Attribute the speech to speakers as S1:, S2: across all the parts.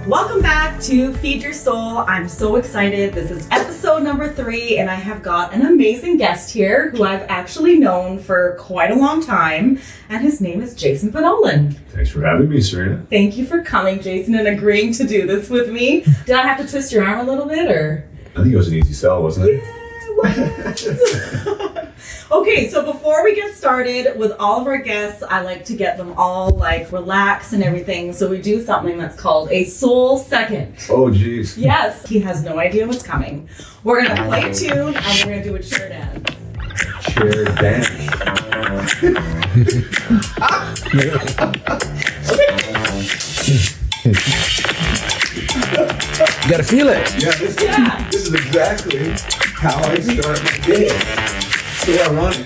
S1: Welcome back to Feed Your Soul. I'm so excited. This is episode number 3, and I have got an amazing guest here who I've actually known for quite a long time, and his name is Jason Podollan.
S2: Thanks for having me, Serena.
S1: Thank you for coming, Jason, and agreeing to do this with me. Did I have to twist your arm a little bit, or?
S2: I think it was an easy sell, wasn't it?
S1: Yeah, Okay, so before we get started with all of our guests, I like to get them all relaxed and everything. So we do something that's called a soul second.
S2: Oh, geez.
S1: Yes, he has no idea what's coming. We're gonna play a tune and we're gonna do a chair dance.
S2: Chair dance.
S3: You gotta feel it.
S2: Yeah, this is exactly how I start my day. So ironic.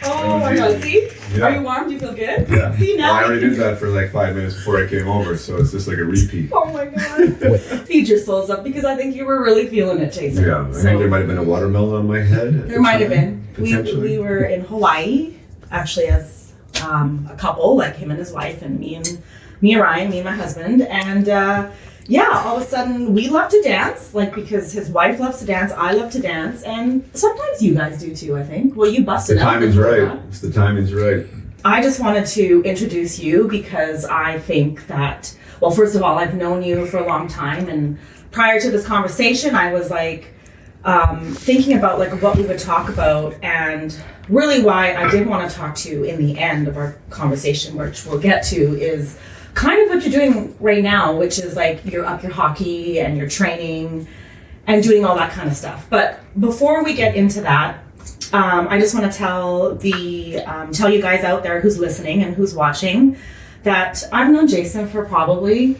S1: Oh my god, see? Yeah. Are you warm? Do you feel good?
S2: Yeah.
S1: See, now
S2: I already did that for 5 minutes before I came over, so it's just like a repeat.
S1: Oh my god. Feed your souls up, because I think you were really feeling it, Jason.
S2: Yeah, I think there might have been a watermelon on my head.
S1: There might have been. We were in Hawaii, actually, as a couple, like him and his wife, and me and Ryan, me and my husband, and all of a sudden we love to dance, because his wife loves to dance, I love to dance, and sometimes you guys do too, I think. Well, you busted
S2: out. The timing's right. It's the timing's right.
S1: I just wanted to introduce you because I think that, well, first of all, I've known you for a long time, and prior to this conversation, I was thinking about what we would talk about, and really why I did want to talk to you in the end of our conversation, which we'll get to, is kind of what you're doing right now, which is you're up your hockey and you're training and doing all that kind of stuff. But before we get into that, I just want to tell you guys out there who's listening and who's watching that I've known Jason for probably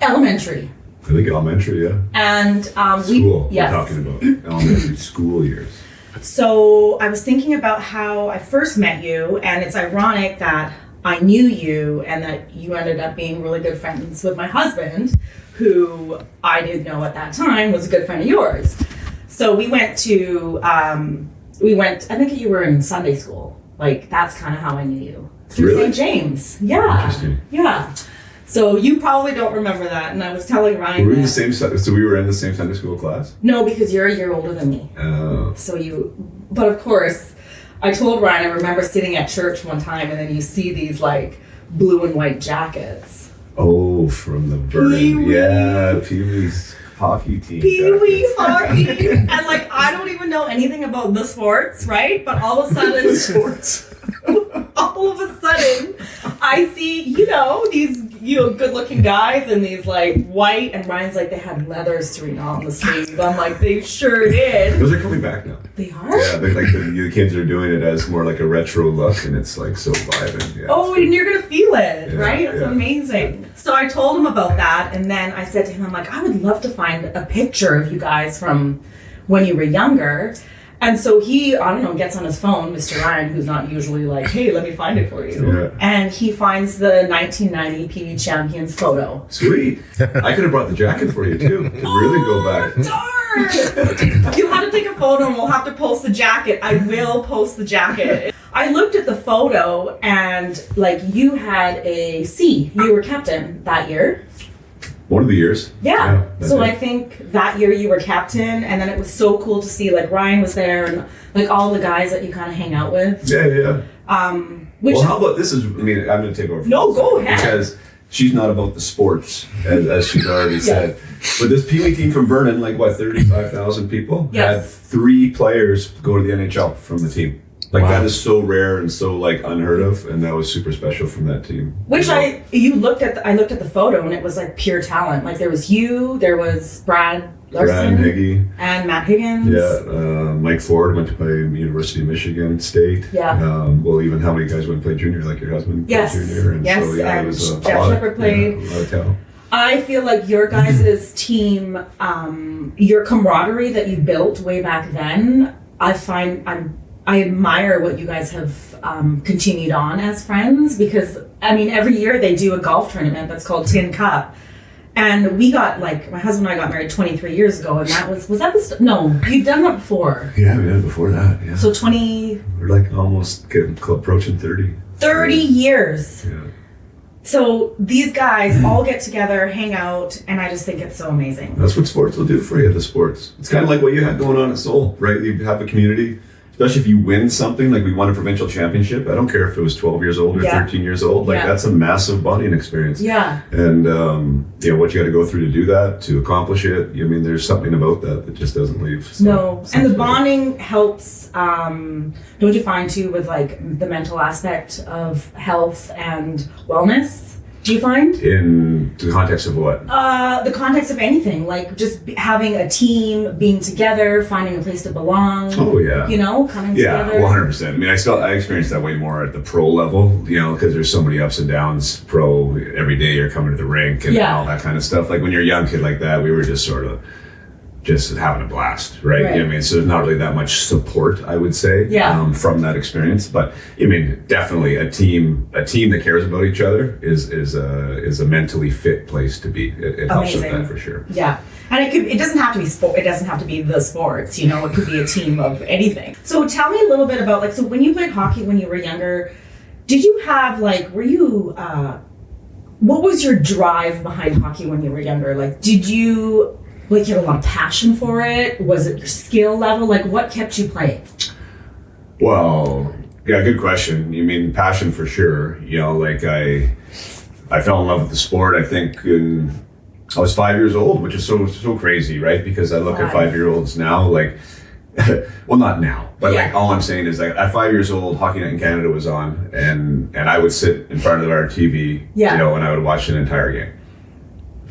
S1: elementary.
S2: I think elementary, yeah.
S1: And
S2: school. Yes. We're talking about elementary school years.
S1: So I was thinking about how I first met you, and it's ironic that I knew you and that you ended up being really good friends with my husband, who I didn't know at that time was a good friend of yours. So we went, I think you were in Sunday school. That's kind of how I knew you. Through
S2: really?
S1: St. James. Yeah.
S2: Interesting.
S1: Yeah. So you probably don't remember that, and I was telling Ryan.
S2: Were we in the same? So we were in the same Sunday school class?
S1: No, because you're a year older than me.
S2: Oh.
S1: But of course, I told Ryan, I remember sitting at church one time, and then you see these blue and white jackets.
S2: Oh, from the Vernon, yeah, Pee-wee's hockey team.
S1: Pee-wee hockey, and I don't even know anything about the sports, right? But all of a sudden,
S2: the sports.
S1: All of a sudden, I see, these, good-looking guys in these, white, and Ryan's they had leather string on the sleeve. I'm they sure did.
S2: Those are coming back now.
S1: They are?
S2: Yeah, they're the kids are doing it as more a retro look, and it's so vibrant. Yeah,
S1: oh, and you're going to feel it, right? It's
S2: yeah.
S1: Amazing. So I told him about that, and then I said to him, I would love to find a picture of you guys from when you were younger. And so he, gets on his phone, Mr. Ryan, who's not usually hey, let me find it for you.
S2: Yeah.
S1: And he finds the 1990 PV Champions photo.
S2: Sweet. I could have brought the jacket for you, too. To really go back.
S1: Darn! You have to take a photo, and we'll have to post the jacket. I will post the jacket. I looked at the photo, and, you had a C. You were captain that year.
S2: One of the years.
S1: Yeah. So I think that year you were captain, and then it was so cool to see Ryan was there and all the guys that you kind of hang out with.
S2: Yeah. How about this I'm going to take over.
S1: No, go ahead.
S2: Because she's not about the sports, as she's already said. But this Pee-wee team from Vernon, 35,000 people, had 3 players go to the NHL from the team. Wow. That is so rare and so unheard of, and that was super special from that team.
S1: Which I looked at the photo, and it was pure talent. There was you, there was Brad Larson,
S2: Higgy,
S1: and Matt Higgins.
S2: Yeah, Mike Ford went to play University of Michigan State.
S1: Yeah.
S2: Even how many guys went to play junior, your husband?
S1: Yes.
S2: Played junior, and
S1: yes,
S2: so,
S1: and
S2: it was
S1: Jeff Shepard played.
S2: Yeah, a lot of talent.
S1: I feel your guys' team, your camaraderie that you built way back then, I admire what you guys have continued on as friends, because every year they do a golf tournament that's called Tin Cup, And we got like, my husband and I got married 23 years ago, and that was that no, you'd done that before.
S2: Yeah, we did it before that. Yeah.
S1: So 20.
S2: We're like almost approaching 30.
S1: 30 years.
S2: Yeah.
S1: So these guys all get together, hang out, and I just think it's so amazing.
S2: That's what sports will do for you, the sports. It's kind of like what you had going on at Seoul, right? You have a community, especially if you win something, like we won a provincial championship. I don't care if it was 12 years old or 13 years old. Like that's a massive bonding experience.
S1: Yeah.
S2: And, what you got to go through to do that, to accomplish it. I mean, there's something about that just doesn't leave. So,
S1: no. And the bonding helps, don't you find too, with like the mental aspect of health and wellness? Do you find?
S2: In the context of what?
S1: The context of anything, like just having a team, being together, finding a place to belong.
S2: Oh yeah.
S1: Coming together.
S2: Yeah, 100%. I mean, I experienced that way more at the pro level, because there's so many ups and downs. Pro, every day you're coming to the rink and all that kind of stuff. Like when you're a young kid like that, we were just sort of just having a blast, right? I mean, so there's not really that much support, I would say, from that experience. But I mean, definitely a team that cares about each other is a mentally fit place to be. It helps with that for sure.
S1: Yeah, and it doesn't have to be sport. It doesn't have to be the sports. It could be a team of anything. So tell me a little bit about so when you played hockey when you were younger, did you have were you what was your drive behind hockey when you were younger? Did you you had a lot of passion for it? Was it your skill level? What kept you playing?
S2: Well, yeah, good question. You mean passion for sure. I fell in love with the sport, I think, I was 5 years old, which is so crazy, right? Because I look at 5-year-olds now, well, not now, but all I'm saying is at 5 years old, Hockey Night in Canada was on, and I would sit in front of our TV, and I would watch an entire game.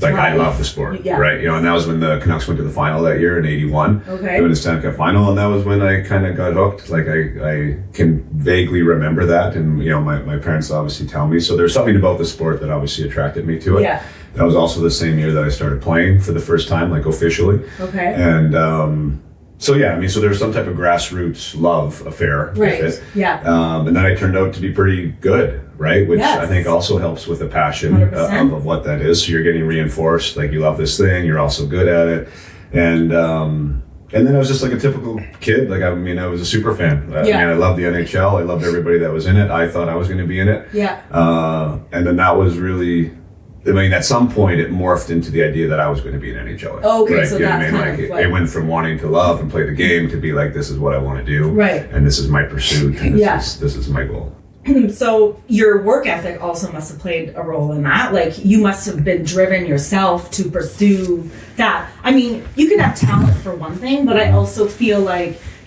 S2: I love the sport, right? And that was when the Canucks went to the final that year in '81, doing the Stanley Cup final, and that was when I kind of got hooked. I can vaguely remember that, and my parents obviously tell me. So there's something about the sport that obviously attracted me to it. Yeah. That was also the same year that I started playing for the first time, officially. Okay. And so there's some type of grassroots love affair with it. Yeah. And then I turned out to be pretty good, right? Which I think also helps with the passion of what that is. So you're getting reinforced, you love this thing, you're also good at it. And then I was just a typical kid. I was a super fan. I loved the NHL. I loved everybody that was in it. I thought I was going to be in it. Yeah. And then that was really... at some point it morphed into the idea that I was going to be an NHLer.
S1: Oh, okay, right? So that's
S2: it went from wanting to love and play the game to be this is what I want to do, right? And this is my pursuit, and this is my goal.
S1: So your work ethic also must have played a role in that. You must have been driven yourself to pursue that. I mean, you can have talent for one thing, but I also feel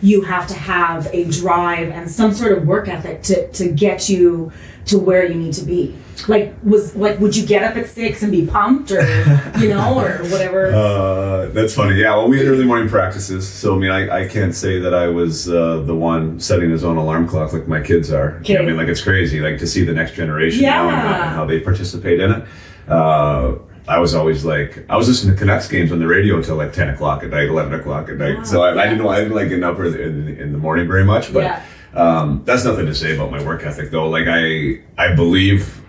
S1: you have to have a drive and some sort of work ethic to get you to where you need to be. Would you get up at 6 and be pumped or or whatever?
S2: That's funny. Yeah, well, we had early morning practices, so I can't say that I was the one setting his own alarm clock like my kids are. Okay. It's crazy to see the next generation now and how they participate in it. I was always I was listening to Canucks games on the radio until 10 o'clock at night, 11 o'clock at night. Wow. So I didn't getting up early in the morning very much, but that's nothing to say about my work ethic though. I believe,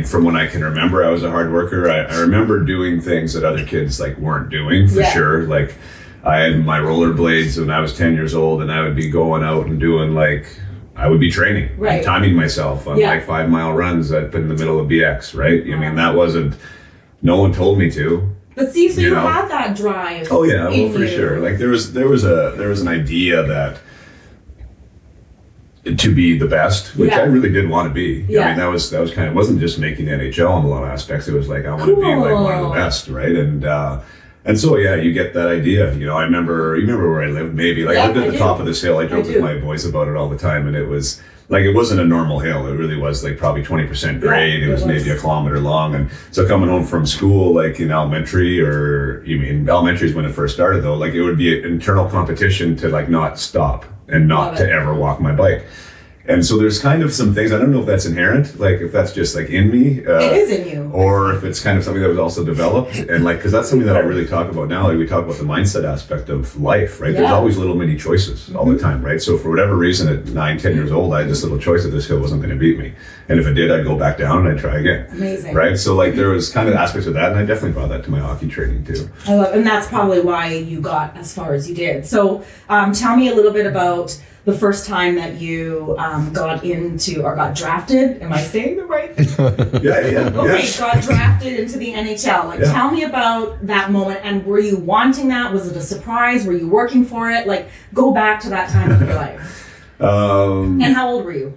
S2: from when I can remember, I was a hard worker. I remember doing things that other kids weren't doing for sure. I had my rollerblades when I was 10 years old, and I would be going out and doing I would be training, timing myself on 5-mile runs up in the middle of BX, right? That wasn't. No one told me to.
S1: But see, so you had that drive.
S2: Oh yeah, well for sure. There was an idea that to be the best, which I really did want to be. Yeah. That was kind of, it wasn't just making the NHL in a lot of aspects. It was I want to be one of the best, right? And so you get that idea. I remember. You remember where I lived? Maybe I lived at the top of this hill. I drove with my boys about it all the time, and it was. It wasn't a normal hill. It really was probably 20% grade. It was maybe a kilometer long. And so coming home from school, in elementary, or elementary is when it first started though, it would be an internal competition to not stop and not to ever walk my bike. And so there's kind of some things, I don't know if that's inherent, if that's just in me.
S1: It is in you.
S2: Or if it's kind of something that was also developed. And because that's something that I really talk about now. We talk about the mindset aspect of life, right? Yeah. There's always little mini choices all the time, right? So for whatever reason at 9, 10 years old, I had this little choice that this hill wasn't going to beat me. And if it did, I'd go back down and I'd try again.
S1: Amazing.
S2: Right? So like there was kind of aspects of that, and I definitely brought that to my hockey training too.
S1: I love, and that's probably why you got as far as you did. So tell me a little bit about the first time that you got into or got drafted. Am I saying the right thing?
S2: Yeah.
S1: Okay, got drafted into the NHL. Like, tell me about that moment. And were you wanting that? Was it a surprise? Were you working for it? Like, go back to that time of your life. And how old were you?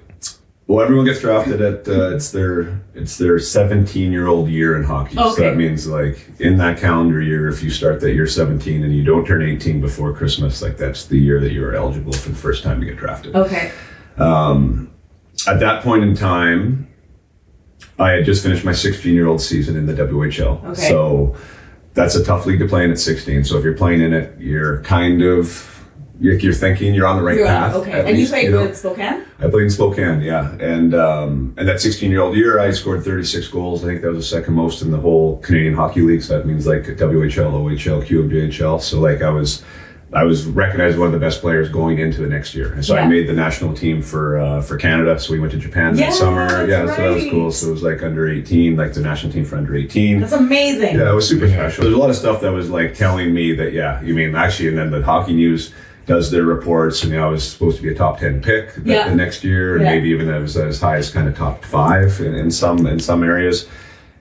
S2: Well, everyone gets drafted at it's their 17-year-old year in hockey.
S1: Okay.
S2: So that means like in that calendar year, if you start that year 17 and you don't turn 18 before Christmas, like that's the year that you are eligible for the first time to get drafted.
S1: Okay.
S2: At that point in time, I had just finished my 16-year-old season in the WHL.
S1: Okay.
S2: So that's a tough league to play in at 16. So if you're playing in it, you're kind of you're thinking you're on the right path.
S1: Okay. And you played with Spokane?
S2: I played in Spokane, yeah. And that 16-year-old year, I scored 36 goals. I think that was the second most in the whole Canadian Hockey League. So that means like WHL, OHL, QMJHL. So like I was recognized as one of the best players going into the next year. And so I made the national team for Canada. So we went to Japan that summer. Yeah,
S1: right.
S2: So that was cool. So it was like under 18, like the national team for under 18.
S1: That's amazing.
S2: Yeah, it was super special. There's a lot of stuff that was like telling me that, you mean actually, and then the Hockey News does their reports, and I was supposed to be a top 10 pick the next year, and maybe even as high as kind of top 5 in some areas.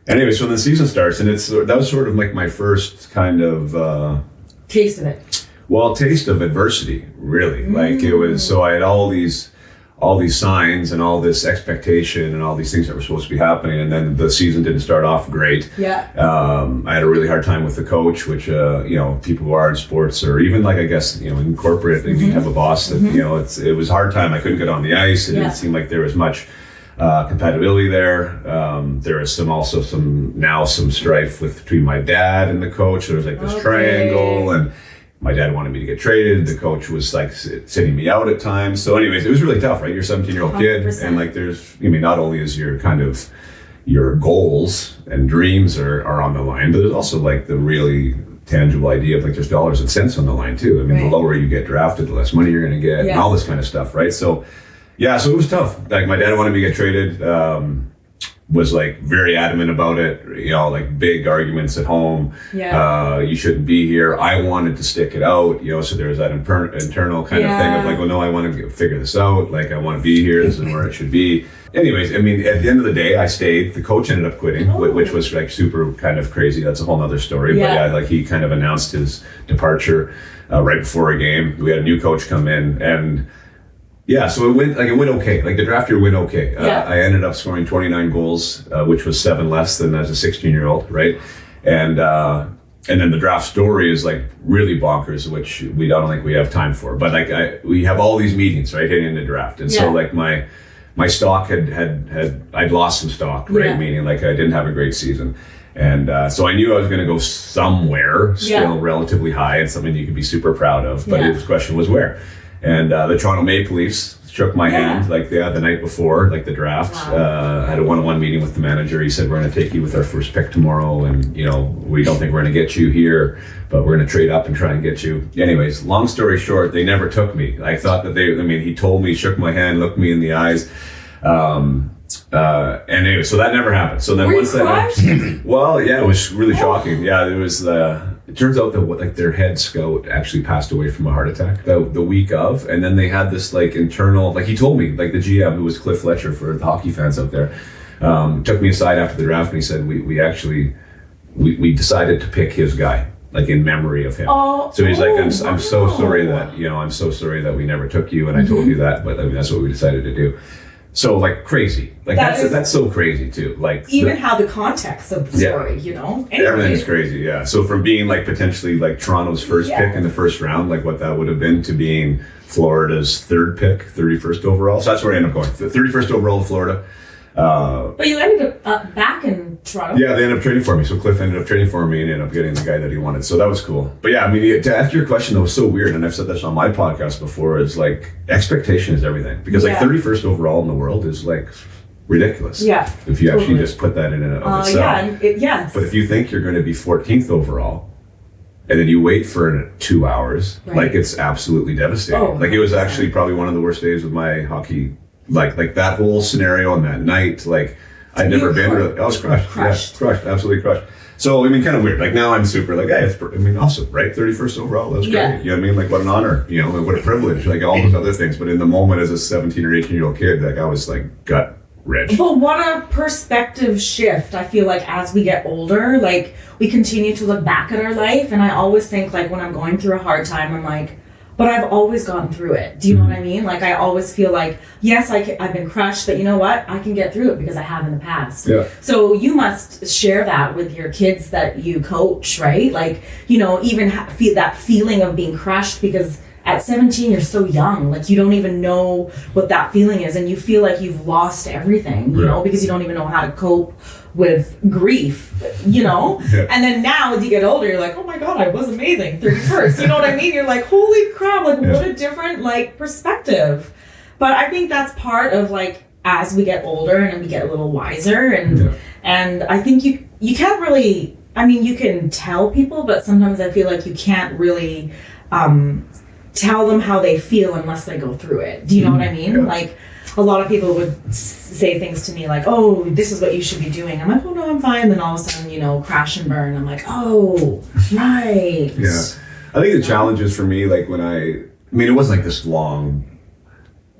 S2: Anyway, so when the season starts, and that was sort of like my first kind of
S1: taste of it.
S2: Well, taste of adversity, really. Like it was. So I had all these signs and all this expectation and all these things that were supposed to be happening, and then the season didn't start off great.
S1: Yeah.
S2: I had a really hard time with the coach, which people who are in sports, or even like I guess in corporate, if you have a boss that it was a hard time. I couldn't get on the ice. It didn't seem like there was much compatibility there. There was some strife between my dad and the coach. There was like this triangle, and my dad wanted me to get traded. The coach was like sitting me out at times. So anyways, it was really tough, right? You're a 17-year-old kid. 100%. And like not only is your kind of your goals and dreams are on the line, but there's also like the really tangible idea of like there's dollars and cents on the line too. I mean, the lower you get drafted, the less money you're going to get, and all this kind of stuff, right? So so it was tough. Like my dad wanted me to get traded. Was like very adamant about it, like big arguments at home. You shouldn't be here. I wanted to stick it out, so there was that internal kind of thing of like, well, no, I want to figure this out. Like I want to be here. This is where it should be. Anyways, I mean, at the end of the day, I stayed. The coach ended up quitting, which was like super kind of crazy. That's a whole nother story. But like he kind of announced his departure right before a game. We had a new coach come in, and so it went okay. Like the draft year went okay. I ended up scoring 29 goals, which was 7 less than as a 16-year-old, right? And then the draft story is like really bonkers, which we don't think we have time for. But like we have all these meetings, right, heading into draft, and so like my stock I'd lost some stock, right? Meaning like I didn't have a great season. And so I knew I was going to go somewhere still relatively high and something you could be super proud of. But the question was where. And the Toronto Maple Leafs shook my hand like the night before, like the draft. I had a one-on-one meeting with the manager. He said, we're going to take you with our first pick tomorrow. And, we don't think we're going to get you here, but we're going to trade up and try and get you. Anyways, long story short, they never took me. I thought that he told me, shook my hand, looked me in the eyes. And anyway, so that never happened. So then once that, well, it was really shocking. Yeah, it was, it turns out that their head scout actually passed away from a heart attack the week of, and then they had this like internal, like he told me, like the GM, who was Cliff Fletcher for the hockey fans out there, took me aside after the draft and he said, we actually decided to pick his guy, like in memory of him. So he's like, I'm so sorry that, I'm so sorry that we never took you, and I told you that, but I mean, that's what we decided to do. So like crazy, like that's so crazy too. Like
S1: even how the context of the story,
S2: everything's crazy. Yeah. So from being like potentially like Toronto's first pick in the first round, like what that would have been, to being Florida's third pick, 31st overall. So that's where I ended up going. The 31st overall to Florida.
S1: But you ended up back in Toronto.
S2: Yeah, they ended up trading for me. So Cliff ended up trading for me and ended up getting the guy that he wanted. So that was cool. But yeah, I mean, to answer your question, that was so weird. And I've said this on my podcast before, is like expectation is everything. Because like 31st overall in the world is like ridiculous.
S1: Yeah.
S2: If you actually just put that in and of itself.
S1: Yes.
S2: But if you think you're going to be 14th overall, and then you wait for 2 hours, like it's absolutely devastating. Like it was actually probably one of the worst days of my hockey like that whole scenario on that night, like I'd never been really, I was crushed. Yeah, crushed, absolutely crushed. So, I mean, kind of weird. Like now I'm super like, hey, awesome, right? 31st overall, that's great.
S1: Yeah.
S2: You know what I mean? Like what an honor, you know, what a privilege, like all those other things. But in the moment as a 17 or 18-year-old kid, like I was like gut wrench.
S1: But what a perspective shift. I feel like as we get older, like we continue to look back at our life. And I always think like when I'm going through a hard time, I'm like, but I've always gone through it. Do you know what I mean? Like I always feel like, yes, I've been crushed, but you know what? I can get through it because I have in the past.
S2: Yeah.
S1: So you must share that with your kids that you coach, right? Like, you know, even feel that feeling of being crushed because at 17, you're so young. Like you don't even know what that feeling is. And you feel like you've lost everything, you know, because you don't even know how to cope with grief, you know?
S2: Yeah.
S1: And then now as you get older, you're like, oh my God, I was amazing. 31st, you know what I mean? You're like, holy crap, like what a different like perspective. But I think that's part of like, as we get older and we get a little wiser and I think you can't really, I mean, you can tell people, but sometimes I feel like you can't really, tell them how they feel unless they go through it. Do you know what I mean?
S2: Yeah.
S1: Like a lot of people would say things to me like, oh, this is what you should be doing. I'm like, oh no, I'm fine. Then all of a sudden, you know, crash and burn. I'm like, oh, right.
S2: Yeah. I think the challenge is for me, like when I mean, it wasn't like this long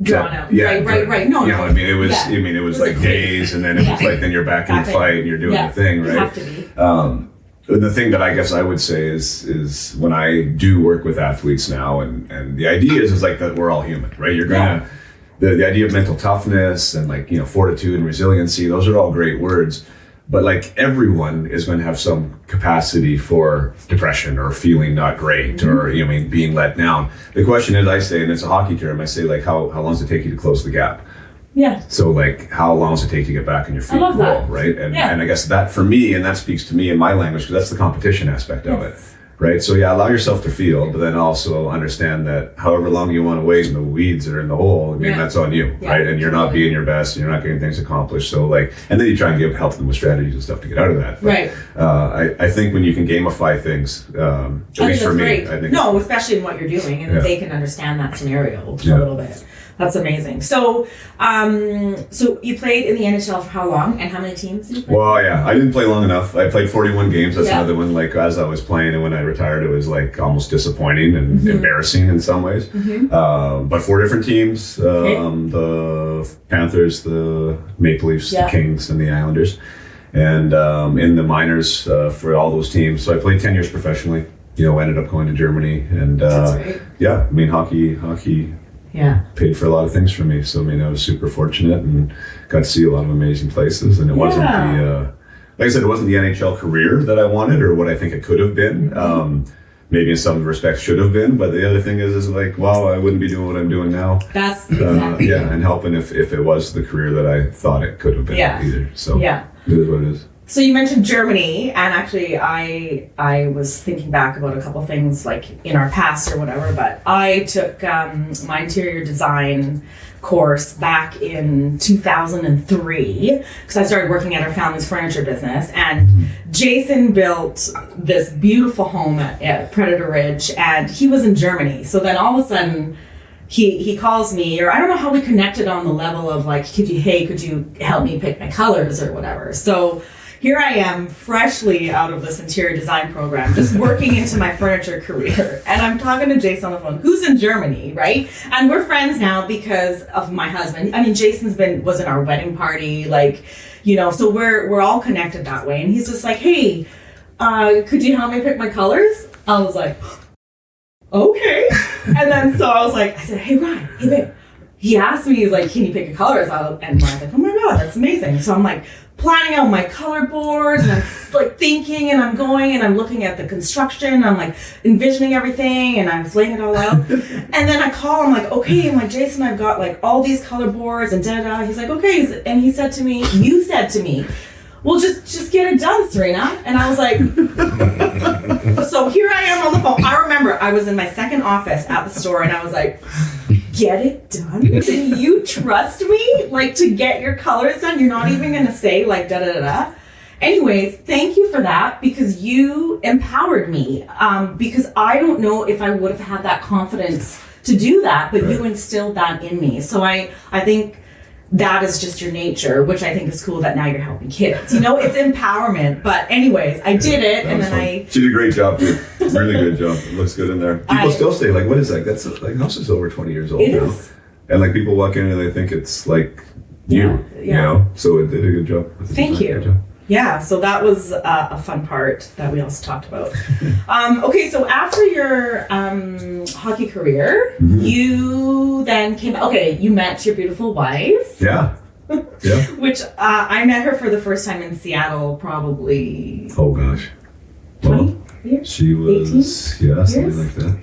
S1: drawn out.
S2: Yeah,
S1: right. No,
S2: you know, I mean, it was like days, and then it was like, then you're back in the fight and you're doing the thing, right?
S1: You have to be.
S2: The thing that I guess I would say is when I do work with athletes now, and the idea is like that we're all human, right? You're gonna, the idea of mental toughness and like, you know, fortitude and resiliency, those are all great words. But like everyone is going to have some capacity for depression or feeling not great or, you know, I mean, being let down. The question is, I say, and it's a hockey term, I say like, how long does it take you to close the gap?
S1: Yeah.
S2: So like, how long does it take to get back on your feet?
S1: I love that.
S2: Right? And I guess that for me, and that speaks to me in my language, because that's the competition aspect of it. Right? So yeah, allow yourself to feel, but then also understand that however long you want to wait in the weeds or in the hole, I mean, that's on you, right? And you're not being your best, and you're not getting things accomplished. So like, and then you try and help them with strategies and stuff to get out of that. But,
S1: right.
S2: I think when you can gamify things, at least for me,
S1: great.
S2: I think.
S1: No, especially in what you're doing, and they can understand that scenario a little bit. That's amazing. So, so you played in the NHL for how long, and how many teams did you play?
S2: Well, yeah, I didn't play long enough. I played 41 games. That's another one. Like as I was playing, and when I retired, it was like almost disappointing and embarrassing in some ways. But 4 different teams: the Panthers, the Maple Leafs, the Kings, and the Islanders. And in the minors for all those teams. So I played 10 years professionally. You know, ended up going to Germany, and I mean, hockey. Paid for a lot of things for me. So, I mean, I was super fortunate and got to see a lot of amazing places. And it wasn't like I said, it wasn't the NHL career that I wanted or what I think it could have been. Maybe in some respects should have been. But the other thing is like, well, I wouldn't be doing what I'm doing now.
S1: That's exactly.
S2: And helping if it was the career that I thought it could have been either. So, it is what it is.
S1: So you mentioned Germany, and actually I was thinking back about a couple things like in our past or whatever, but I took my interior design course back in 2003 because I started working at our family's furniture business, and Jason built this beautiful home at Predator Ridge, and he was in Germany. So then all of a sudden he calls me, or I don't know how we connected on the level of like, could you help me pick my colors or whatever. So here I am, freshly out of this interior design program, just working into my furniture career. And I'm talking to Jason on the phone, who's in Germany, right? And we're friends now because of my husband. I mean, Jason's was in our wedding party, like, you know, so we're all connected that way. And he's just like, hey, could you help me pick my colors? I was like, okay. And then so I said, hey, Ryan, hey, babe. He asked me, he's like, can you pick a color? And Ryan's like, oh my God, that's amazing. So I'm like, planning out my color boards, and I'm like thinking, and I'm going and I'm looking at the construction, I'm like envisioning everything, and I was laying it all out. And then I call, I'm like, okay, I'm like, Jason, I've got like all these color boards and da-da-da. He's like, okay. And you said to me, well, just get it done, Serena. And I was like, so here I am on the phone. I remember I was in my second office at the store, and I was like, get it done? Can you trust me? Like, to get your colors done? You're not even going to say, like, da-da-da-da. Anyways, thank you for that, because you empowered me. Because I don't know if I would have had that confidence to do that, but you instilled that in me. So I think that is just your nature, which I think is cool that now you're helping kids. You know, it's empowerment. But anyways, I did it, and then
S2: She did a great job, too. Really good job. It looks good in there. People still say, like, what is that? That's like, house is over 20 years old now. Is. And like people walk in and they think it's like you know. So it did a good job.
S1: Thank you. Yeah, so that was a fun part that we also talked about. Okay, so after your hockey career, you then came. Okay, you met your beautiful wife.
S2: Yeah. Yeah.
S1: Which I met her for the first time in Seattle, probably.
S2: Oh gosh.
S1: 20 years?
S2: She was 18 something like that.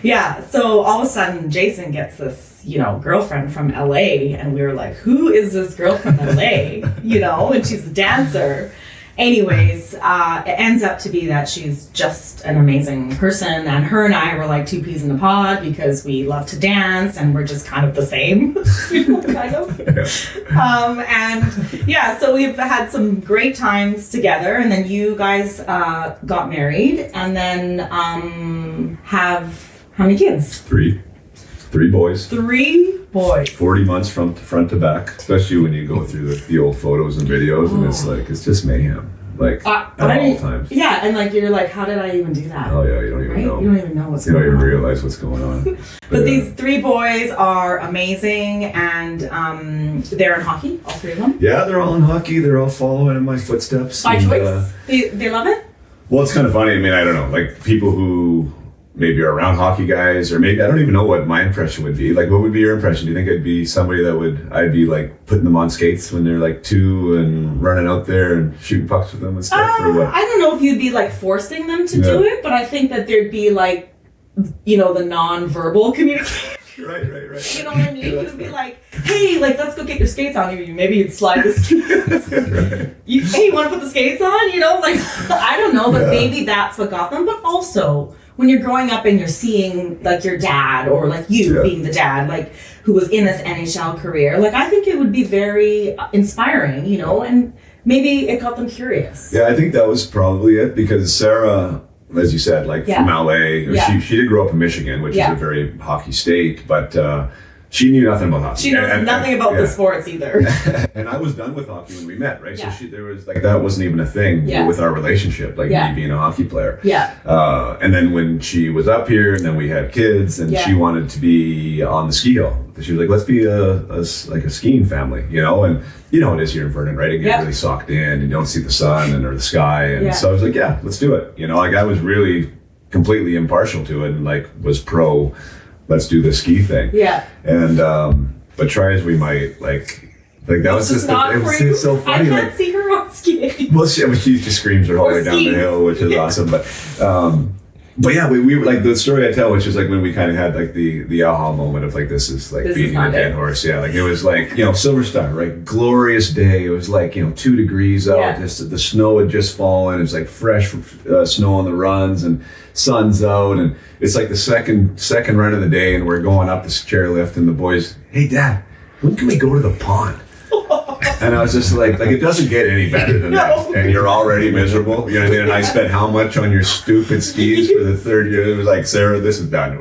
S1: Yeah, so all of a sudden Jason gets this, girlfriend from LA, and we were like, who is this girl from LA? And she's a dancer. Anyways, it ends up to be that she's just an amazing person, and her and I were like two peas in the pod because we love to dance and we're just kind of the same, kind of. So we've had some great times together, and then you guys got married, and then have how many kids?
S2: Three boys.
S1: 3 boys.
S2: 40 months from front to back, especially when you go through the old photos and videos, and it's just mayhem, at all times.
S1: Yeah, and you're like, how did I even do that?
S2: Oh yeah, you don't even know.
S1: You don't even know what's going on.
S2: You don't even realize what's going on.
S1: But these 3 boys are amazing, and they're in hockey, all 3 of them?
S2: Yeah, they're all in hockey. They're all following in my footsteps.
S1: By choice? They love it?
S2: Well, it's kind of funny. I mean, I don't know, people who maybe are around hockey guys, or maybe I don't even know what my impression would be. What would be your impression? Do you think I'd be somebody that I'd be putting them on skates when they're 2 and running out there and shooting pucks with them and stuff, or what?
S1: I don't know if you'd be forcing them to do it, but I think that there'd be the non-verbal communication.
S2: Right.
S1: You know what I mean? You'd be like, hey, let's go get your skates on. Maybe you'd slide the skates. Right. Hey, you want to put the skates on? I don't know, but maybe that's what got them. But also, when you're growing up and you're seeing your dad, or you being the dad, who was in this NHL career, I think it would be very inspiring, and maybe it got them curious.
S2: Yeah, I think that was probably it, because Sarah, as you said, from LA, she did grow up in Michigan, which is a very hockey state, but she knew nothing about hockey.
S1: She knows nothing about the sports either.
S2: And I was done with hockey when we met, right? So there was that wasn't even a thing with our relationship, me being a hockey player.
S1: Yeah.
S2: And then when she was up here, and then we had kids, and she wanted to be on the ski hill. She was like, let's be a skiing family, and you know it is here in Vernon, right? It gets really socked in, and you don't see the sun or the sky, and so I was like, yeah, let's do it. I was really completely impartial to it, and was pro, let's do the ski thing. Yeah. And but try as we might, that was just it was so funny.
S1: I can't see her on skiing.
S2: Well, she just screams her whole way down the hill, which is awesome. But yeah, we were the story I tell, which is when we kind of had the aha moment of this is beating a dead horse. Yeah, it was Silver Star, right? Glorious day. It was 2 degrees out. Yeah. Just the snow had just fallen. It was fresh snow on the runs, and sun's out, and it's the second run of the day, and we're going up this chairlift, and the boys, hey Dad, when can we go to the pond? And I was just it doesn't get any better than that. And you're already miserable. You know what I mean? And I spent how much on your stupid skis for the 3rd year? It was Sarah, this is done.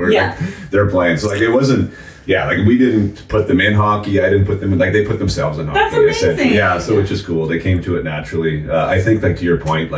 S2: They're playing. So it wasn't, we didn't put them in hockey. I didn't put them in, they put themselves in hockey.
S1: That's amazing.
S2: Yeah, so it's just cool. They came to it naturally. I think to your point,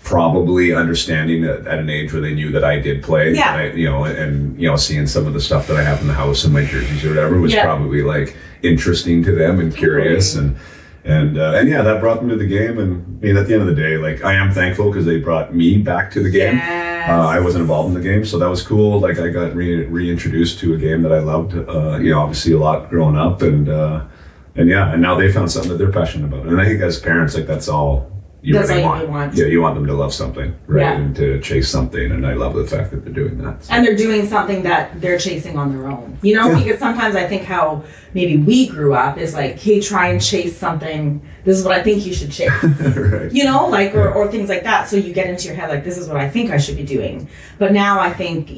S2: probably understanding that at an age where they knew that I did play, and seeing some of the stuff that I have in the house and my jerseys or whatever was probably interesting to them and curious, and that brought them to the game. And at the end of the day, I am thankful because they brought me back to the game.
S1: Yes.
S2: I wasn't involved in the game, so that was cool. I got reintroduced to a game that I loved, obviously a lot growing up, and now they found something that they're passionate about. And I think as parents, that's all you really want. Yeah, you want them to love something, right? Yeah. And to chase something, and I love the fact that they're doing that. So.
S1: And they're doing something that they're chasing on their own, because sometimes I think how maybe we grew up is hey, try and chase something. This is what I think you should chase, right. Or things like that. So you get into your head, this is what I think I should be doing. But now I think,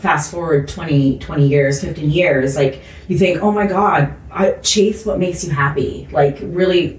S1: fast forward 20 years, 15 years, you think, oh my God, chase what makes you happy. Really,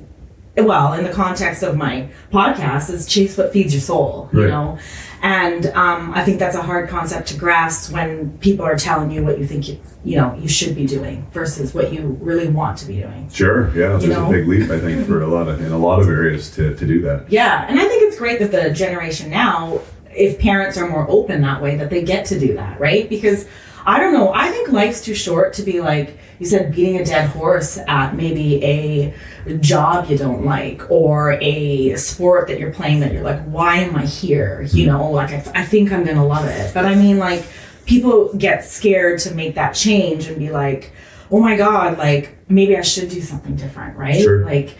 S1: well, in the context of my podcast, is chase what feeds your soul,
S2: right.
S1: And I think that's a hard concept to grasp when people are telling you what you think you should be doing versus what you really want to be doing.
S2: Sure, yeah, there's a big leap, I think, for in a lot of areas to do that.
S1: Yeah, and I think it's great that the generation now, if parents are more open that way, that they get to do that, right? Because I don't know, I think life's too short to be like you said, beating a dead horse at maybe a job you don't like or a sport that you're playing that you're like, why am I here? You know, like I think I'm gonna love it. But I mean, like, people get scared to make that change and be like, oh my God, like maybe I should do something different, right?
S2: Sure.
S1: Like,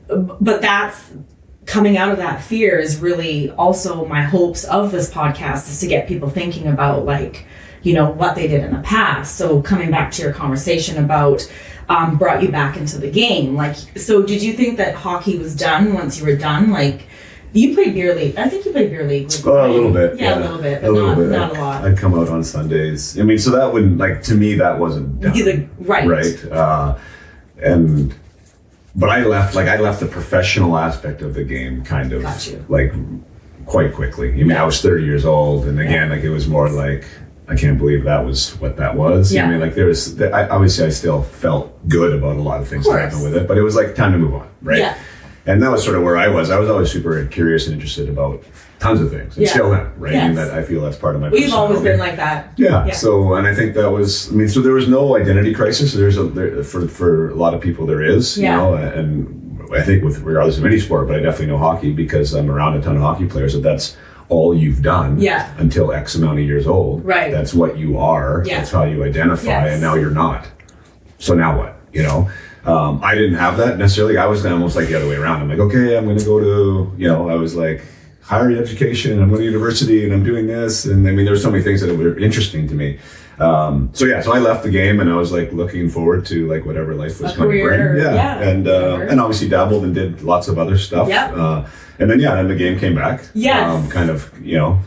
S1: but that's coming out of that fear is really also my hopes of this podcast, is to get people thinking about, like, you know, what they did in the past. So coming back to your conversation about brought you back into the game. Like, so did you think that hockey was done once you were done? Like, you played beer league. I think you played beer league.
S2: A little bit.
S1: Yeah, a little bit, but not a lot.
S2: I'd come out on Sundays. I mean, so that wouldn't, like, to me, that wasn't done.
S1: Right.
S2: Right. But I left the professional aspect of the game kind of like quite quickly. I mean, I was 30 years old, and again, like, it was more like, I can't believe that was what that was.
S1: Yeah.
S2: I mean, like, obviously I still felt good about a lot of things that happened with it, but it was like time to move on, right?
S1: Yeah.
S2: And that was sort of where I was. I was always super curious and interested about tons of things, and still am, right?
S1: Yes.
S2: And that I feel that's part of my
S1: We've
S2: personality.
S1: always been like that.
S2: Yeah. So, and I think that was, I mean, so there was no identity crisis. For a lot of people there is, you know, and I think with regardless of any sport, but I definitely know hockey because I'm around a ton of hockey players, that's all you've done until X amount of years old.
S1: Right.
S2: That's what you are.
S1: Yeah.
S2: That's how you identify, and now you're not. So now what? You know? I didn't have that necessarily. I was almost like the other way around. I'm like, okay, I'm going to go to, you know, I was like, higher education, I'm going to university, and I'm doing this. And I mean, there's so many things that were interesting to me. So I left the game, and I was like looking forward to like whatever life was going to bring. And obviously dabbled and did lots of other stuff. And then the game came back.
S1: Yes.
S2: Kind of, you know,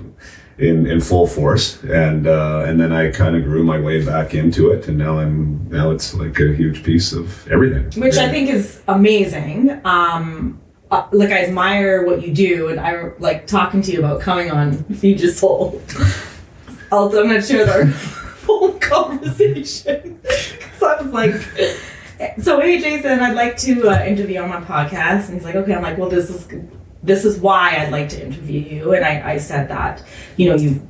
S2: in full force, and then I kind of grew my way back into it, and now it's like a huge piece of everything.
S1: Which I think is amazing. Like, I admire what you do, and I like talking to you about coming on Feed Your Soul. I'm going to share the full conversation. So I was like, so hey Jason, I'd like to interview you on my podcast. And he's like, okay. I'm like, well, this is why I'd like to interview you. And I said that, you know,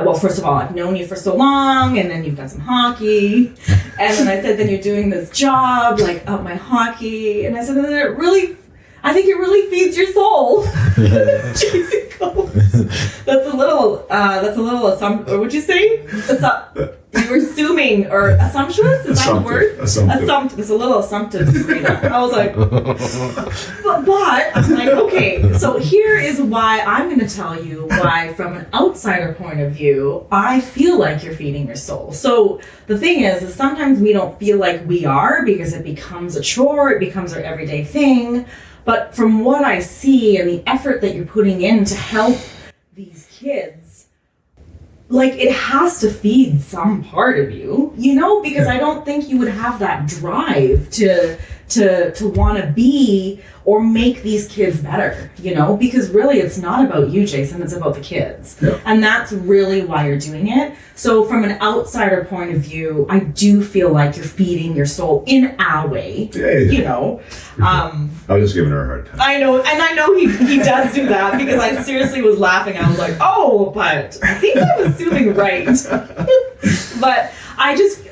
S1: well, first of all, I've known you for so long, and then you've done some hockey. And then I said, then you're doing this job, like, of my hockey. And I said, I think it really feeds your soul. Jason goes, that's a little assumptive, or would you say? You were assuming, or assumptuous? Is that the word? Assumptive. It's a little assumptive. I was like, but I'm like, okay, so here is why I'm going to tell you why, from an outsider point of view, I feel like you're feeding your soul. So the thing is sometimes we don't feel like we are, because it becomes a chore, it becomes our everyday thing. But from what I see and the effort that you're putting in to help these kids, like, it has to feed some part of you, you know, because I don't think you would have that drive to want to be or make these kids better, you know, because really it's not about you, Jason, it's about the kids. Yeah. And that's really why you're doing it. So from an outsider point of view, I do feel like you're feeding your soul in a way, you know.
S2: I was just giving her a hard time.
S1: I know, and I know he does do that, because I seriously was laughing. I was like, oh, but I think I was assuming right. But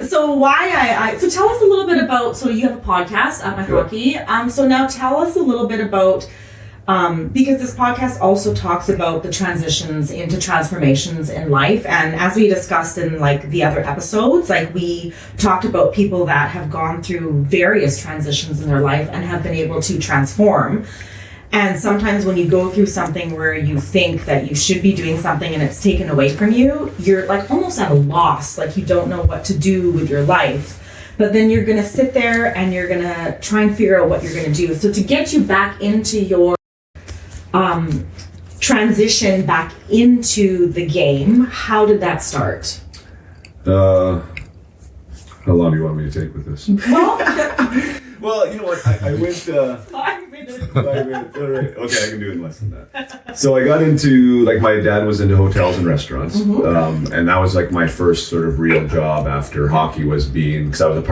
S1: so tell us a little bit about, so you have a podcast at My Hockey. So now tell us a little bit about, because this podcast also talks about the transitions into transformations in life. And as we discussed in like the other episodes, like we talked about people that have gone through various transitions in their life and have been able to transform. And sometimes when you go through something where you think that you should be doing something and it's taken away from you, you're like almost at a loss, like you don't know what to do with your life. But then you're going to sit there and you're going to try and figure out what you're going to do. So to get you back into your transition back into the game, how did that start?
S2: How long do you want me to take with this? Well, you know what? I went.
S1: 5 minutes.
S2: 5 minutes. All right. Okay, I can do it in less than that. So I got into, like, my dad was into hotels and restaurants, and that was like my first sort of real job after hockey was being, because I was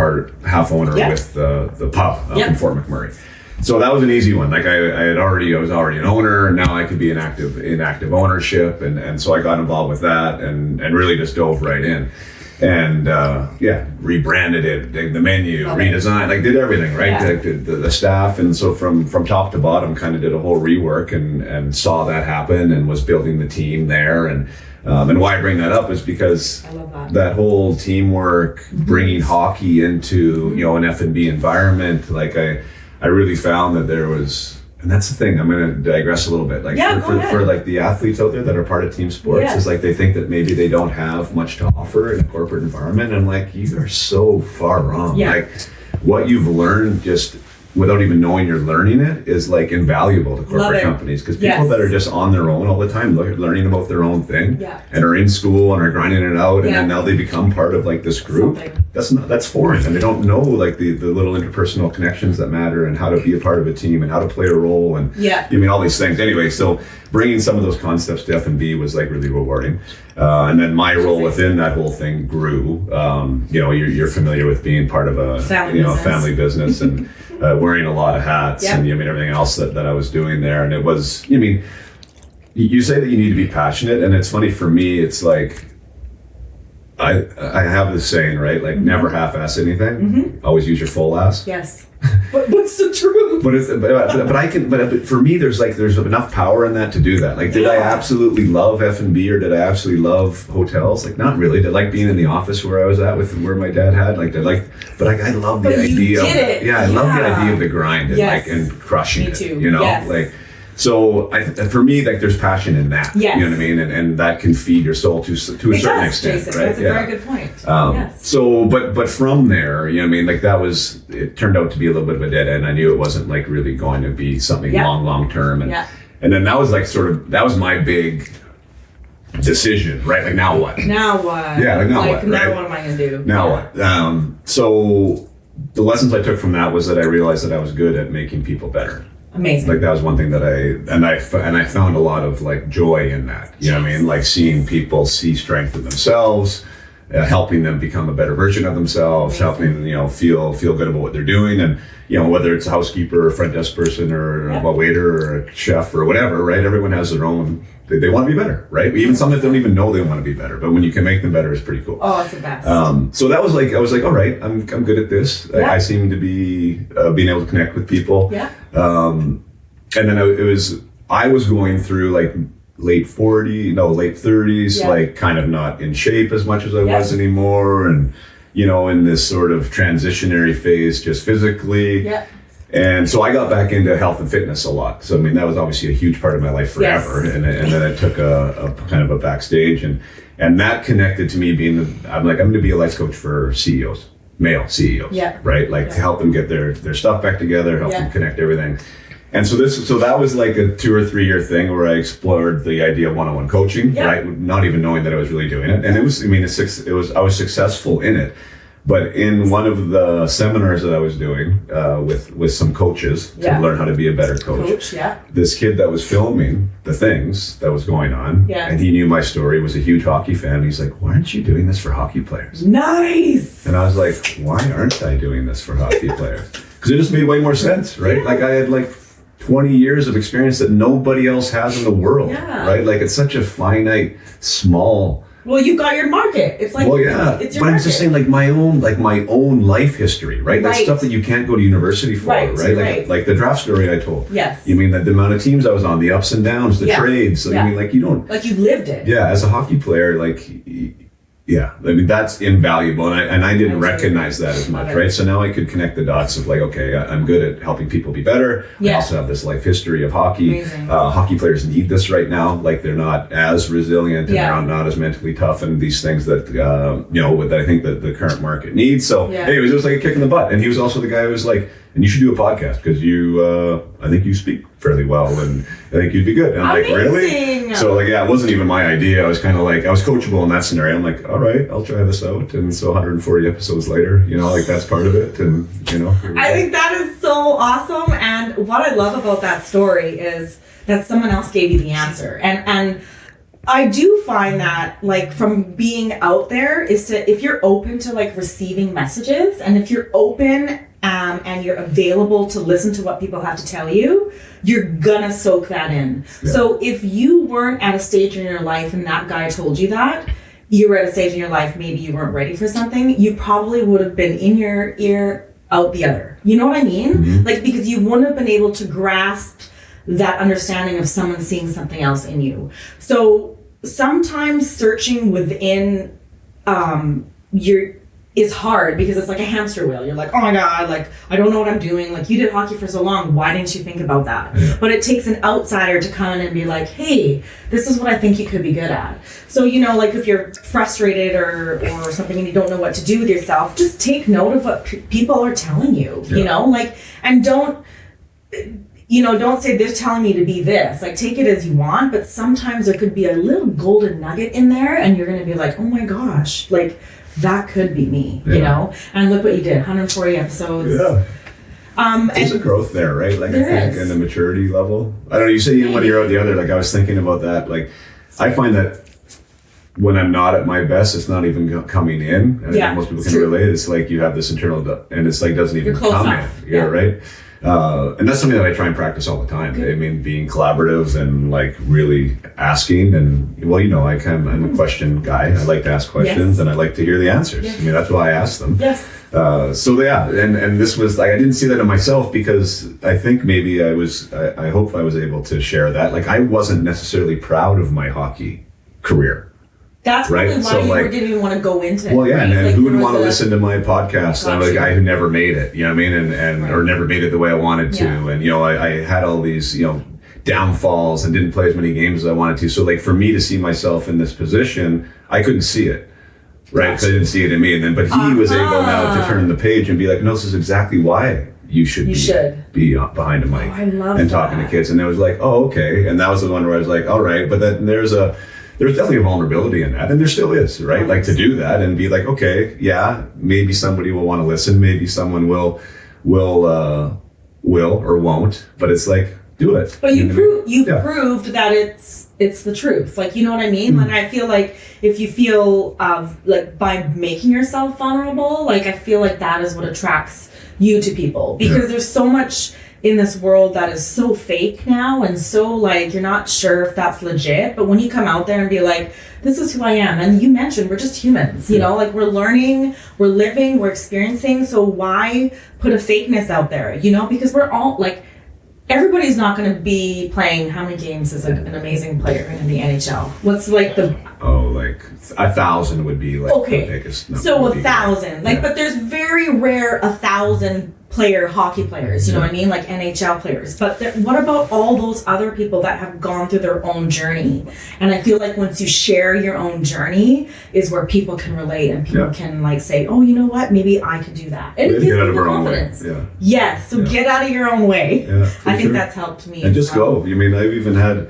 S2: half owner with the pub in Fort McMurray. So that was an easy one. Like I was already an owner, and now I could be in active ownership, and so I got involved with that and really just dove right in. And rebranded it, the menu, redesigned, like did everything, right? The staff, and so from top to bottom, kind of did a whole rework and saw that happen, and was building the team there. And why I bring that up is because
S1: I love
S2: that whole teamwork, bringing hockey into an F&B environment, like I really found that there was. And that's the thing. I'm going to digress a little bit. Like for like the athletes out there that are part of team sports, is like they think that maybe they don't have much to offer in a corporate environment. And like, you are so far wrong.
S1: Yeah.
S2: Like what you've learned just without even knowing you're learning it is like invaluable to corporate companies, because people that are just on their own all the time, learning about their own thing, and are in school and are grinding it out, and then now they become part of like this group. That's foreign, and they don't know like the little interpersonal connections that matter, and how to be a part of a team, and how to play a role, and I mean all these things. Anyway, so bringing some of those concepts to F&B was like really rewarding, and then my role within that whole thing grew. You're familiar with being part of a family business and wearing a lot of hats, and everything else that I was doing there, and it was. You say that you need to be passionate, and it's funny for me. It's like. I have this saying, right? Like, never half-ass anything. Always use your full ass.
S1: Yes. But what's the truth?
S2: But for me, there's enough power in that to do that. Like, did I absolutely love F&B, or did I absolutely love hotels? Like, not really. Did I like being in the office where I was at where my dad had? But I love the idea. I love the idea of the grind and and crushing it.
S1: Too.
S2: So for me, like, there's passion in that.
S1: Yes.
S2: You know what I mean? And that can feed your soul to a certain extent.
S1: Jason.
S2: Right?
S1: That's a very good point.
S2: So, but from there, like it turned out to be a little bit of a dead end. I knew it wasn't like really going to be something long term. And then that was like that was my big decision, right? Like, now what?
S1: Now what?
S2: Yeah, like, now what?
S1: Now what am I going to do?
S2: Now what? So the lessons I took from that was that I realized that I was good at making people better.
S1: Amazing.
S2: Like, that was one thing that I found a lot of like joy in that. You know what I mean? Like, seeing people see strength in themselves, helping them become a better version of themselves, helping them, feel good about what they're doing, and whether it's a housekeeper or a front desk person or a waiter or a chef or whatever, right? Everyone has their own. They want to be better, right? Even some that don't even know they want to be better, but when you can make them better, it's pretty cool.
S1: Oh, that's the best.
S2: So that was like, I was like, all right, I'm good at this. I seem to be being able to connect with people. And then I was going through like late 30s, like kind of not in shape as much as I was anymore, and in this sort of transitionary phase, just physically. And so I got back into health and fitness a lot. So, that was obviously a huge part of my life forever. And then I took a kind of a backstage, and that connected to me I'm going to be a life coach for CEOs, male CEOs, right? Like, to help them get their stuff back together, help them connect everything. And so that was like a 2 or 3 year thing where I explored the idea of one-on-one coaching, right? Not even knowing that I was really doing it. And it was, I was successful in it. But in one of the seminars that I was doing with some coaches to learn how to be a better coach, this kid that was filming the things that was going on, and he knew my story, was a huge hockey fan. He's like, why aren't you doing this for hockey players?
S1: Nice!
S2: And I was like, why aren't I doing this for hockey players? Because it just made way more sense, right? Like, I had like 20 years of experience that nobody else has in the world, right? Like, it's such a finite, small...
S1: Well, you got your market. It's like, it's your
S2: but
S1: market.
S2: I'm just saying, like, my own life history, right? That's stuff that you can't go to university for, right? Like the draft story I told.
S1: Yes.
S2: You mean the amount of teams I was on, the ups and downs, the trades. So, you don't...
S1: Like, you lived it.
S2: Yeah, as a hockey player, like... that's invaluable, and I didn't recognize that as much, right? So now I could connect the dots of like, okay, I'm good at helping people be better. I also have this life history of hockey. Hockey players need this right now. Like, they're not as resilient, and they're not as mentally tough, and these things that that I think that the current market needs. So, anyways, it was like a kick in the butt. And he was also the guy who was like, and you should do a podcast because I think you speak fairly well, and I think you'd be good. And I'm like, really?
S1: Yeah.
S2: So like, yeah, it wasn't even my idea. I was kind of like, I was coachable in that scenario. I'm like, all right, I'll try this out. And so 140 episodes later, you know, like that's part of it. And, you know.
S1: I think that is so awesome. And what I love about that story is that someone else gave you the answer. And I do find that, like, from being out there is to, if you're open to like receiving messages, and if you're open and you're available to listen to what people have to tell you, you're gonna soak that in. Yeah. So if you weren't at a stage in your life and that guy told you that, you were at a stage in your life, maybe you weren't ready for something, you probably would have been in your ear, out the other. You know what I mean? Mm-hmm. Like, because you wouldn't have been able to grasp that understanding of someone seeing something else in you. So sometimes searching within is hard, because it's like a hamster wheel. You're like, oh my God, like, I don't know what I'm doing. Like, you did hockey for so long. Why didn't you think about that? Yeah. But it takes an outsider to come in and be like, hey, this is what I think you could be good at. So, you know, like if you're frustrated or something and you don't know what to do with yourself, just take note of what people are telling you, you know, like, and don't say they're telling me to be this. Like, take it as you want, but sometimes there could be a little golden nugget in there and you're going to be like, oh my gosh, like, that could be me, you know? And look what you did, 140 episodes.
S2: Yeah. There's a growth there, right? Like, I think in the maturity level. I don't know, you say in one ear out the other. Like, I was thinking about that. Like, I find that when I'm not at my best, it's not even coming in. And I think most people can relate. It's like you have this internal, and it's like doesn't even come in. Yeah, right? And that's something that I try and practice all the time. Good. I mean, being collaborative and like really asking, and well, you know, I'm a question guy. I like to ask questions and I like to hear the answers. Yes. I mean, that's why I ask them. Yes. So yeah, and this was like, I didn't see that in myself, because I think maybe I hope I was able to share that. Like, I wasn't necessarily proud of my hockey career.
S1: That's probably why you didn't even want to go into it.
S2: Well, yeah, right? and like, who would want to listen to my podcast? I'm a guy who never made it, you know what I mean? And or never made it the way I wanted to. Yeah. And, you know, I had all these, you know, downfalls and didn't play as many games as I wanted to. So, like, for me to see myself in this position, I couldn't see it, right? Because I didn't see it in me. And then, but he was able now to turn the page and be like, no, this is exactly why you should be behind a mic and talking to kids. And it was like, oh, okay. And that was the one where I was like, all right. But then there's definitely a vulnerability in that, and there still is, right? Like, to do that and be like, okay, yeah, maybe somebody will want to listen, maybe someone will or won't, but it's like, do it.
S1: But you proved that it's the truth. Like, you know what I mean? Mm-hmm. Like, I feel like if you feel like by making yourself vulnerable, like, I feel like that is what attracts you to people, because there's so much in this world that is so fake now, and so like, you're not sure if that's legit. But when you come out there and be like, this is who I am, and you mentioned we're just humans, you know, like, we're learning, we're living, we're experiencing, so why put a fakeness out there, you know? Because we're all like, everybody's not going to be playing. How many games is an amazing player in the NHL? What's like the...
S2: Oh, like 1,000 would be like the biggest number.
S1: So 1,000. Like, but there's very rare 1,000 player hockey players, you know what I mean? Like NHL players. But what about all those other people that have gone through their own journey? And I feel like once you share your own journey is where people can relate, and people can like say, oh, you know what? Maybe I could do that. And it gives people confidence. Yes. So get out of your own way. Yeah, I think that's helped me.
S2: And just go. I mean, I've even had...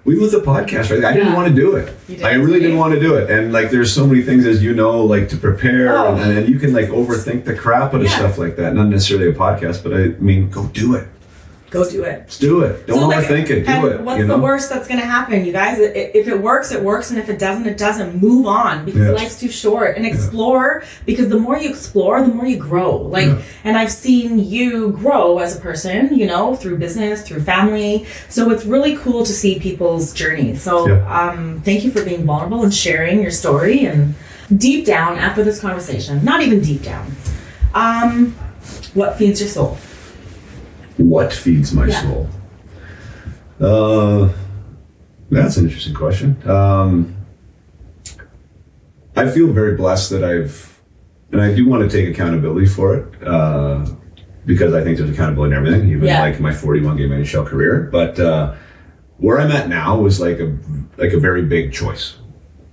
S2: We was a podcast, right? I didn't want to do it. I really didn't want to do it. And like, there's so many things, as you know, like to prepare, and you can like overthink the crap out of stuff like that. Not necessarily a podcast, but I mean, go do it.
S1: Go do it.
S2: Just do it. Don't overthink it. Do it.
S1: What's the worst that's going to happen, you guys? If it works, it works. And if it doesn't, it doesn't. Move on, because life's too short. And explore, because the more you explore, the more you grow. Like, and I've seen you grow as a person, you know, through business, through family. So it's really cool to see people's journeys. So thank you for being vulnerable and sharing your story. And deep down, after this conversation, not even deep down, what feeds your soul?
S2: What feeds my soul? That's an interesting question. I feel very blessed that and I do want to take accountability for it, because I think there's accountability in everything, even like my 41 game NHL career. But where I'm at now was like a very big choice,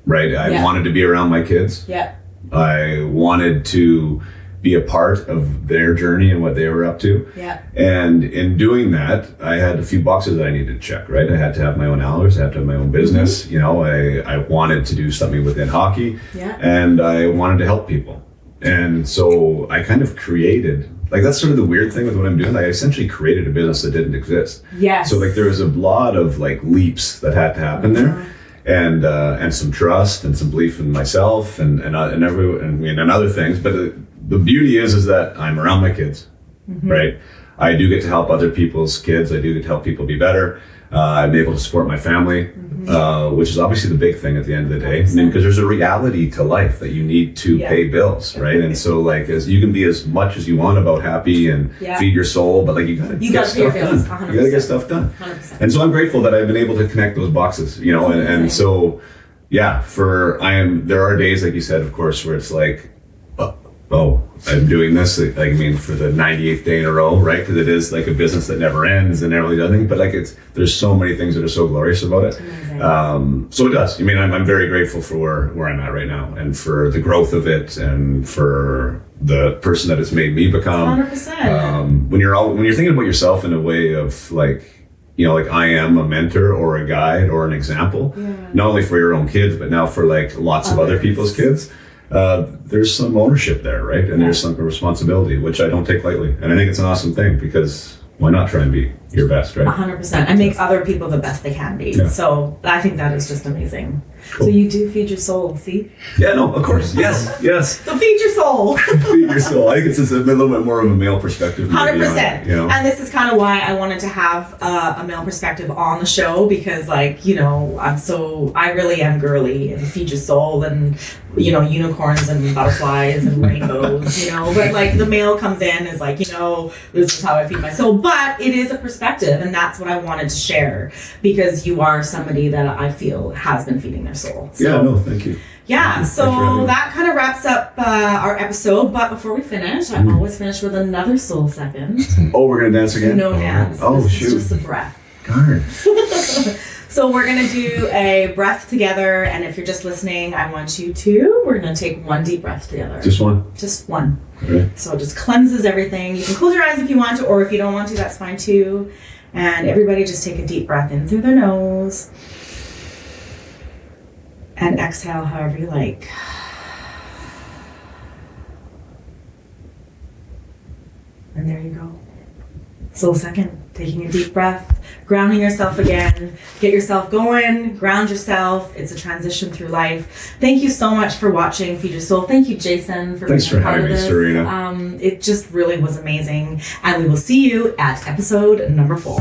S2: right? I wanted to be around my kids. Yeah. I wanted to be a part of their journey and what they were up to.
S1: Yeah.
S2: And in doing that, I had a few boxes that I needed to check, right? I had to have my own hours, I had to have my own business. You know, I wanted to do something within hockey, and I wanted to help people. And so I kind of created, like, that's sort of the weird thing with what I'm doing. I essentially created a business that didn't exist.
S1: Yes.
S2: So like there was a lot of like leaps that had to happen there. And some trust and some belief in myself and other things. But the beauty is that I'm around my kids, right? I do get to help other people's kids. I do get to help people be better. I'm able to support my family, which is obviously the big thing at the end of the day. I mean, because there's a reality to life that you need to pay bills, right? And so, like, as you can be as much as you want about happy and feed your soul, but like you gotta get stuff done.
S1: 100%.
S2: You gotta get stuff done.
S1: 100%.
S2: And so I'm grateful that I've been able to connect those boxes, you know. And so, yeah, there are days, like you said, of course, where it's like, oh, I'm doing this, like, I mean, for the 98th day in a row, right? Because it is like a business that never ends and never really does anything. But like, there's so many things that are so glorious about it. So it does. I mean, I'm very grateful for where I'm at right now, and for the growth of it, and for the person that it's made me become.
S1: 100%.
S2: When you're thinking about yourself in a way of like, you know, like I am a mentor or a guide or an example, not only for your own kids, but now for like lots of other people's kids. There's some ownership there, right? And there's some responsibility, which I don't take lightly. And I think it's an awesome thing, because why not try and be your best, right?
S1: 100%. And make other people the best they can be.
S2: Yeah.
S1: So I think that is just amazing. Cool. So you do feed your soul, see?
S2: Yeah, no, of course. Yes.
S1: So feed your soul.
S2: Feed your soul. I think it's just a little bit more of a male perspective.
S1: 100%.
S2: You know?
S1: And this is kind of why I wanted to have a male perspective on the show, because, like, you know, I really am girly, and feed your soul, and, you know, unicorns and butterflies and rainbows, you know. But like the male comes in is like, you know, this is how I feed my soul. But it is a perspective, and that's what I wanted to share, because you are somebody that I feel has been feeding their soul. So,
S2: yeah, no, thank you.
S1: Yeah, so that kind of wraps up our episode. But before we finish, I always finish with another soul second.
S2: Oh, we're going to dance again?
S1: No dance.
S2: Oh,
S1: this
S2: shoot.
S1: is just a breath.
S2: Darn.
S1: So we're going to do a breath together. And if you're just listening, I want you to, we're going to take one deep breath together.
S2: Just one?
S1: Just one.
S2: Okay.
S1: So it just cleanses everything. You can close your eyes if you want to, or if you don't want to, that's fine too. And everybody just take a deep breath in through their nose. And exhale however you like. And there you go. So second, taking a deep breath, grounding yourself again, get yourself going, ground yourself. It's a transition through life. Thank you so much for watching Feed Your Soul. Thank you, Jason, for
S2: Thanks
S1: being
S2: for
S1: a part
S2: having
S1: of
S2: me,
S1: this.
S2: Serena.
S1: It just really was amazing. And we will see you at episode number 4.